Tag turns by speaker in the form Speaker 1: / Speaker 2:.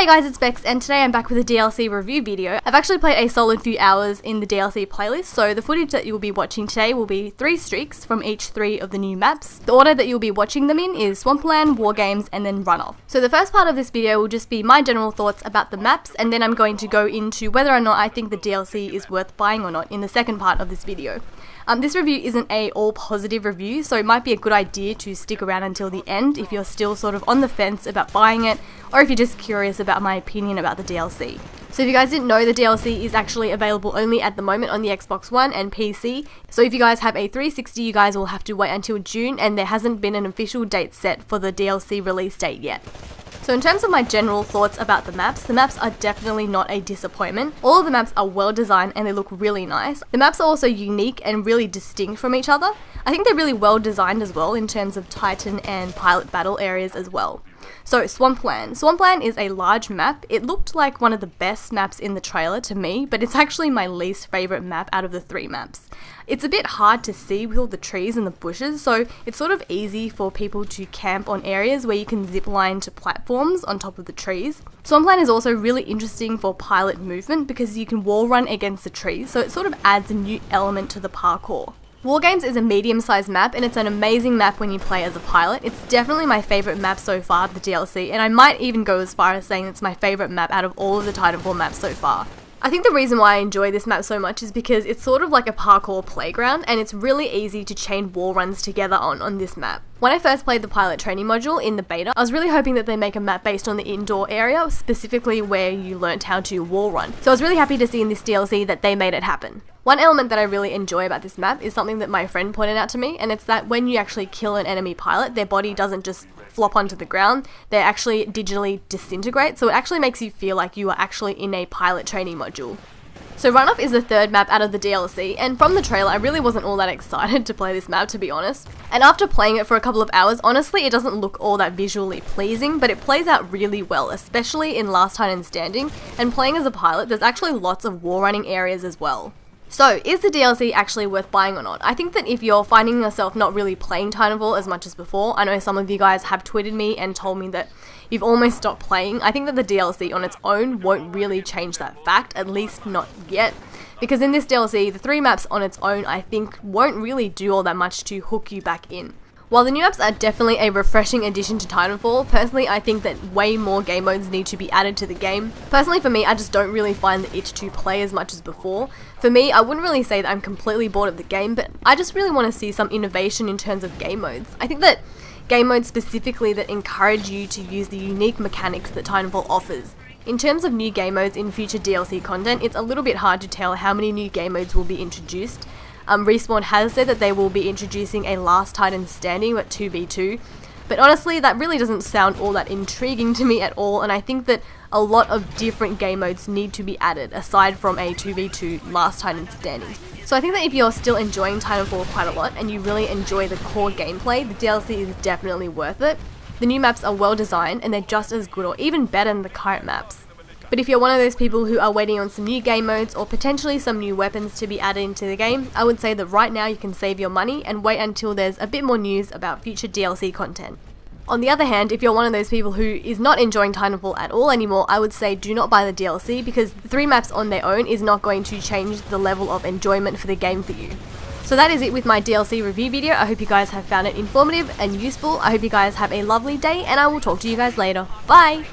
Speaker 1: Hey guys, it's Bex, and today I'm back with a DLC review video. I've actually played a solid few hours in the DLC playlist, so the footage that you'll be watching today will be 3 streaks from each 3 of the new maps. The order that you'll be watching them in is Swampland, War Games, and then Runoff. So the first part of this video will just be my general thoughts about the maps, and then I'm going to go into whether or not I think the DLC is worth buying or not in the second part of this video. This review isn't a all positive review, so it might be a good idea to stick around until the end if you're still sort of on the fence about buying it, or if you're just curious about my opinion about the DLC. So if you guys didn't know, the DLC is actually available only at the moment on the Xbox One and PC. So if you guys have a 360, you guys will have to wait until June, and there hasn't been an official date set for the DLC release date yet. So in terms of my general thoughts about the maps are definitely not a disappointment. All of the maps are well designed and they look really nice. The maps are also unique and really distinct from each other. I think they're really well designed as well in terms of Titan and pilot battle areas as well. So Swampland. Swampland is a large map. It looked like one of the best maps in the trailer to me, but it's actually my least favourite map out of the 3 maps. It's a bit hard to see with all the trees and the bushes, so it's sort of easy for people to camp on areas where you can zip line to platforms on top of the trees. Swampland is also really interesting for pilot movement because you can wall run against the trees, so it sort of adds a new element to the parkour. War Games is a medium-sized map, and it's an amazing map when you play as a pilot. It's definitely my favourite map so far of the DLC, and I might even go as far as saying it's my favourite map out of all of the Titanfall maps so far. I think the reason why I enjoy this map so much is because it's sort of like a parkour playground, and it's really easy to chain wall runs together on this map. When I first played the pilot training module in the beta, I was really hoping that they make a map based on the indoor area, specifically where you learnt how to wall run. So I was really happy to see in this DLC that they made it happen. One element that I really enjoy about this map is something that my friend pointed out to me, and it's that when you actually kill an enemy pilot, their body doesn't just flop onto the ground, they actually digitally disintegrate, so it actually makes you feel like you are actually in a pilot training module. So Runoff is the 3rd map out of the DLC, and from the trailer I really wasn't all that excited to play this map, to be honest. And after playing it for a couple of hours, honestly it doesn't look all that visually pleasing, but it plays out really well, especially in Last Titan Standing, and playing as a pilot there's actually lots of wall running areas as well. So, is the DLC actually worth buying or not? I think that if you're finding yourself not really playing Titanfall as much as before, I know some of you guys have tweeted me and told me that you've almost stopped playing, I think that the DLC on its own won't really change that fact, at least not yet. Because in this DLC, the 3 maps on its own I think won't really do all that much to hook you back in. While the new maps are definitely a refreshing addition to Titanfall, personally I think that way more game modes need to be added to the game. Personally for me, I just don't really find the itch to play as much as before. For me, I wouldn't really say that I'm completely bored of the game, but I just really want to see some innovation in terms of game modes. I think that game modes specifically that encourage you to use the unique mechanics that Titanfall offers. In terms of new game modes in future DLC content, it's a little bit hard to tell how many new game modes will be introduced. Respawn has said that they will be introducing a Last Titan Standing but 2v2, but honestly that really doesn't sound all that intriguing to me at all, and I think that a lot of different game modes need to be added aside from a 2v2 Last Titan Standing. So I think that if you're still enjoying Titanfall quite a lot and you really enjoy the core gameplay, the DLC is definitely worth it. The new maps are well designed and they're just as good or even better than the current maps. But if you're one of those people who are waiting on some new game modes or potentially some new weapons to be added into the game, I would say that right now you can save your money and wait until there's a bit more news about future DLC content. On the other hand, if you're one of those people who is not enjoying Titanfall at all anymore, I would say do not buy the DLC because the 3 maps on their own is not going to change the level of enjoyment for the game for you. So that is it with my DLC review video. I hope you guys have found it informative and useful. I hope you guys have a lovely day, and I will talk to you guys later. Bye!